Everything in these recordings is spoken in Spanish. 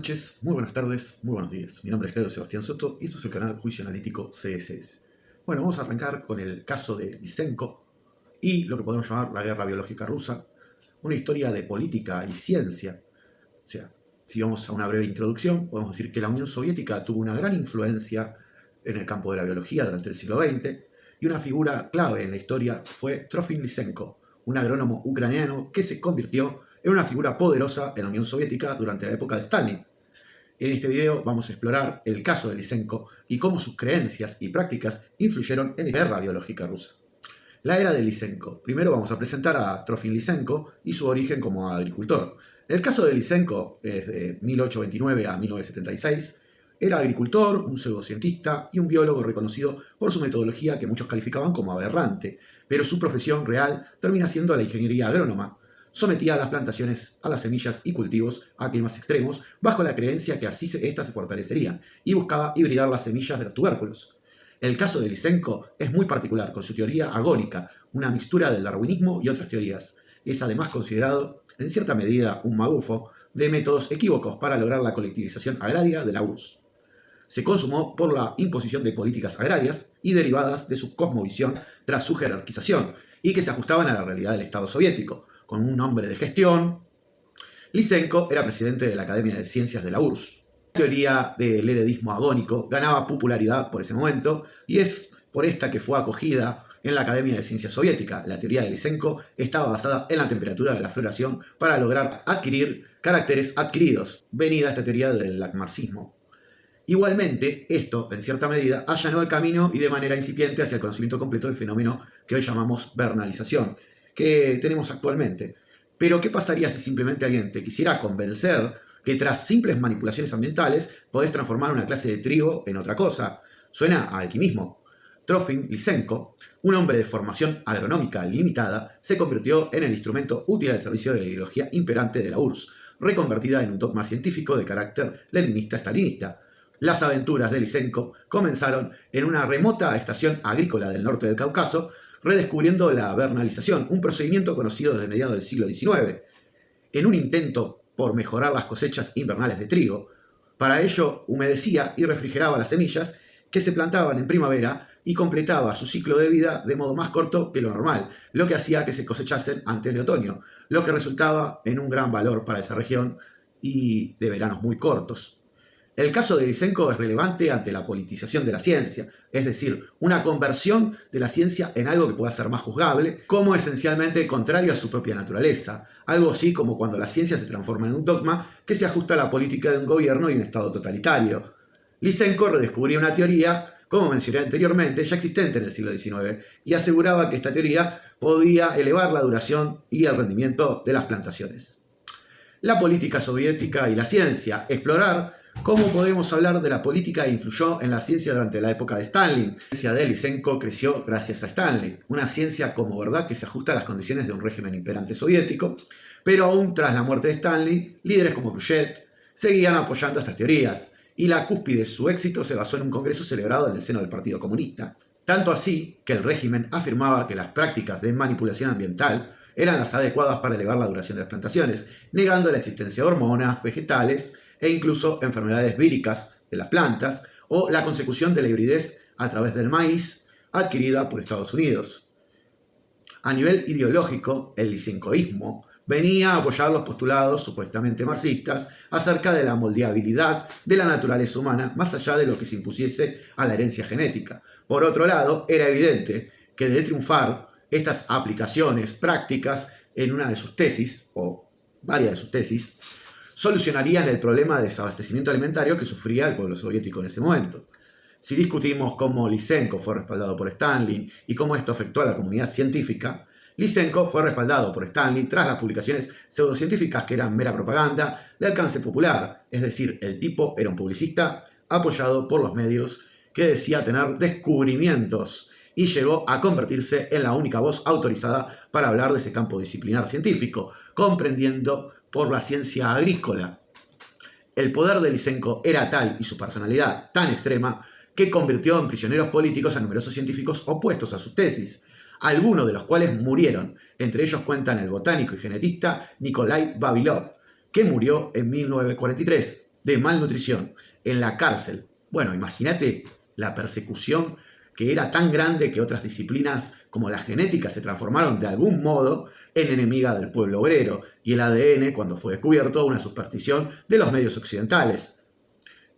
noches, muy buenas tardes, muy buenos días. Mi nombre es Claudio Sebastián Soto y esto es el canal Juicio Analítico CSS. Bueno, vamos a arrancar con el caso de Lysenko y lo que podemos llamar la guerra biológica rusa, una historia de política y ciencia. O sea, si vamos a una breve introducción, podemos decir que la Unión Soviética tuvo una gran influencia en el campo de la biología durante el siglo XX y una figura clave en la historia fue Trofim Lysenko, un agrónomo ucraniano que se convirtió en una figura poderosa en la Unión Soviética durante la época de Stalin. En este video vamos a explorar el caso de Lysenko y cómo sus creencias y prácticas influyeron en la guerra biológica rusa. La era de Lysenko. Primero vamos a presentar a Trofim Lysenko y su origen como agricultor. El caso de Lysenko es de 1829 a 1976. Era agricultor, un pseudocientista y un biólogo reconocido por su metodología que muchos calificaban como aberrante, pero su profesión real termina siendo la ingeniería agrónoma. Sometía a las plantaciones, a las semillas y cultivos a climas extremos bajo la creencia que así éstas se fortalecerían y buscaba hibridar las semillas de los tubérculos. El caso de Lysenko es muy particular con su teoría agónica, una mixtura del darwinismo y otras teorías. Es además considerado, en cierta medida, un magufo de métodos equívocos para lograr la colectivización agraria de la URSS. Se consumó por la imposición de políticas agrarias y derivadas de su cosmovisión tras su jerarquización y que se ajustaban a la realidad del Estado soviético. Con un nombre de gestión, Lysenko era presidente de la Academia de Ciencias de la URSS. La teoría del heredismo agónico ganaba popularidad por ese momento y es por esta que fue acogida en la Academia de Ciencias Soviética. La teoría de Lysenko estaba basada en la temperatura de la floración para lograr adquirir caracteres adquiridos, venida esta teoría del marxismo. Igualmente, esto, en cierta medida, allanó el camino y de manera incipiente hacia el conocimiento completo del fenómeno que hoy llamamos vernalización, que tenemos actualmente. Pero, ¿qué pasaría si simplemente alguien te quisiera convencer que tras simples manipulaciones ambientales podés transformar una clase de trigo en otra cosa? Suena a alquimismo. Trofim Lysenko, un hombre de formación agronómica limitada, se convirtió en el instrumento útil al servicio de la ideología imperante de la URSS, reconvertida en un dogma científico de carácter leninista-stalinista. Las aventuras de Lysenko comenzaron en una remota estación agrícola del norte del Cáucaso, redescubriendo la vernalización, un procedimiento conocido desde mediados del siglo XIX, en un intento por mejorar las cosechas invernales de trigo. Para ello, humedecía y refrigeraba las semillas que se plantaban en primavera y completaba su ciclo de vida de modo más corto que lo normal, lo que hacía que se cosechasen antes de otoño, lo que resultaba en un gran valor para esa región y de veranos muy cortos. El caso de Lysenko es relevante ante la politización de la ciencia, es decir, una conversión de la ciencia en algo que pueda ser más juzgable, como esencialmente contrario a su propia naturaleza, algo así como cuando la ciencia se transforma en un dogma que se ajusta a la política de un gobierno y un estado totalitario. Lysenko redescubría una teoría, como mencioné anteriormente, ya existente en el siglo XIX, y aseguraba que esta teoría podía elevar la duración y el rendimiento de las plantaciones. La política soviética y la ciencia, explorar ¿cómo podemos hablar de la política que influyó en la ciencia durante la época de Stalin? La ciencia de Lysenko creció gracias a Stalin, una ciencia como verdad que se ajusta a las condiciones de un régimen imperante soviético, pero aún tras la muerte de Stalin, líderes como Khrushchev seguían apoyando estas teorías, y la cúspide de su éxito se basó en un congreso celebrado en el seno del Partido Comunista. Tanto así que el régimen afirmaba que las prácticas de manipulación ambiental eran las adecuadas para elevar la duración de las plantaciones, negando la existencia de hormonas, vegetales e incluso enfermedades víricas de las plantas o la consecución de la hibridez a través del maíz adquirida por Estados Unidos. A nivel ideológico, el lysenkoísmo venía a apoyar los postulados supuestamente marxistas acerca de la moldeabilidad de la naturaleza humana más allá de lo que se impusiese a la herencia genética. Por otro lado, era evidente que de triunfar estas aplicaciones prácticas en una de sus tesis, o varias de sus tesis, solucionarían el problema de desabastecimiento alimentario que sufría el pueblo soviético en ese momento. Si discutimos cómo Lysenko fue respaldado por Stalin y cómo esto afectó a la comunidad científica, Lysenko fue respaldado por Stalin tras las publicaciones pseudocientíficas que eran mera propaganda de alcance popular, es decir, el tipo era un publicista apoyado por los medios que decía tener descubrimientos y llegó a convertirse en la única voz autorizada para hablar de ese campo disciplinar científico, comprendiendo por la ciencia agrícola. El poder de Lysenko era tal y su personalidad tan extrema que convirtió en prisioneros políticos a numerosos científicos opuestos a sus tesis, algunos de los cuales murieron. Entre ellos cuentan el botánico y genetista Nikolai Vavilov, que murió en 1943. de malnutrición, en la cárcel. Bueno, imagínate la persecución que era tan grande que otras disciplinas como la genética se transformaron de algún modo en enemiga del pueblo obrero, y el ADN, cuando fue descubierto, una superstición de los medios occidentales.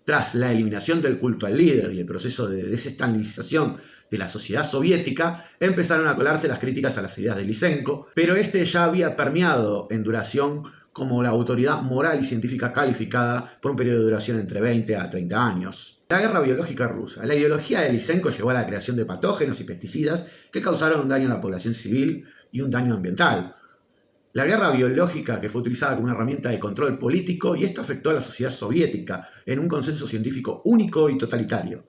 Tras la eliminación del culto al líder y el proceso de desestalinización de la sociedad soviética, empezaron a colarse las críticas a las ideas de Lysenko, pero este ya había permeado en duración como la autoridad moral y científica calificada por un periodo de duración entre 20 a 30 años. La guerra biológica rusa. La ideología de Lysenko llevó a la creación de patógenos y pesticidas que causaron un daño a la población civil y un daño ambiental. La guerra biológica, que fue utilizada como una herramienta de control político, y esto afectó a la sociedad soviética en un consenso científico único y totalitario.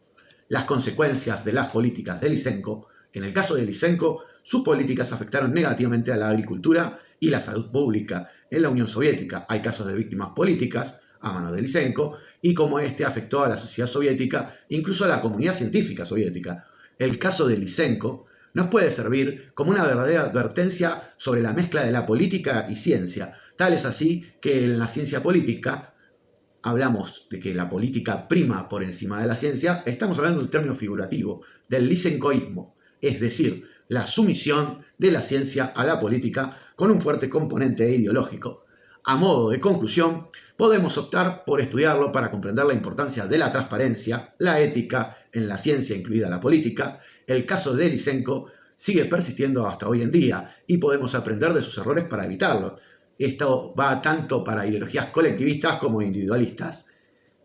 Las consecuencias de las políticas de Lysenko. En el caso de Lysenko, sus políticas afectaron negativamente a la agricultura y la salud pública. En la Unión Soviética hay casos de víctimas políticas a mano de Lysenko, y cómo este afectó a la sociedad soviética, incluso a la comunidad científica soviética. El caso de Lysenko nos puede servir como una verdadera advertencia sobre la mezcla de la política y ciencia. Tal es así que en la ciencia política hablamos de que la política prima por encima de la ciencia. Estamos hablando de un término figurativo, del lysenkoísmo, es decir, la sumisión de la ciencia a la política con un fuerte componente ideológico. A modo de conclusión, podemos optar por estudiarlo para comprender la importancia de la transparencia, la ética en la ciencia, incluida la política. El caso de Lysenko sigue persistiendo hasta hoy en día y podemos aprender de sus errores para evitarlo. Esto va tanto para ideologías colectivistas como individualistas.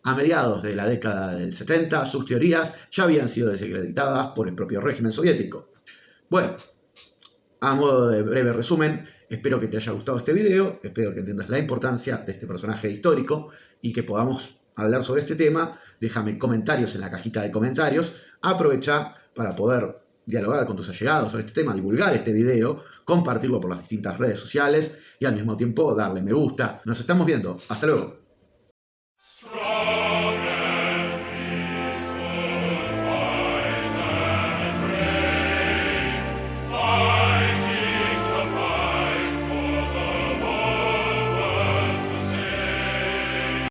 A mediados de la década del 70, sus teorías ya habían sido desacreditadas por el propio régimen soviético. Bueno, a modo de breve resumen, espero que te haya gustado este video, espero que entiendas la importancia de este personaje histórico y que podamos hablar sobre este tema. Déjame comentarios en la cajita de comentarios. Aprovecha para poder dialogar con tus allegados sobre este tema, divulgar este video, compartirlo por las distintas redes sociales y al mismo tiempo darle me gusta. Nos estamos viendo. Hasta luego.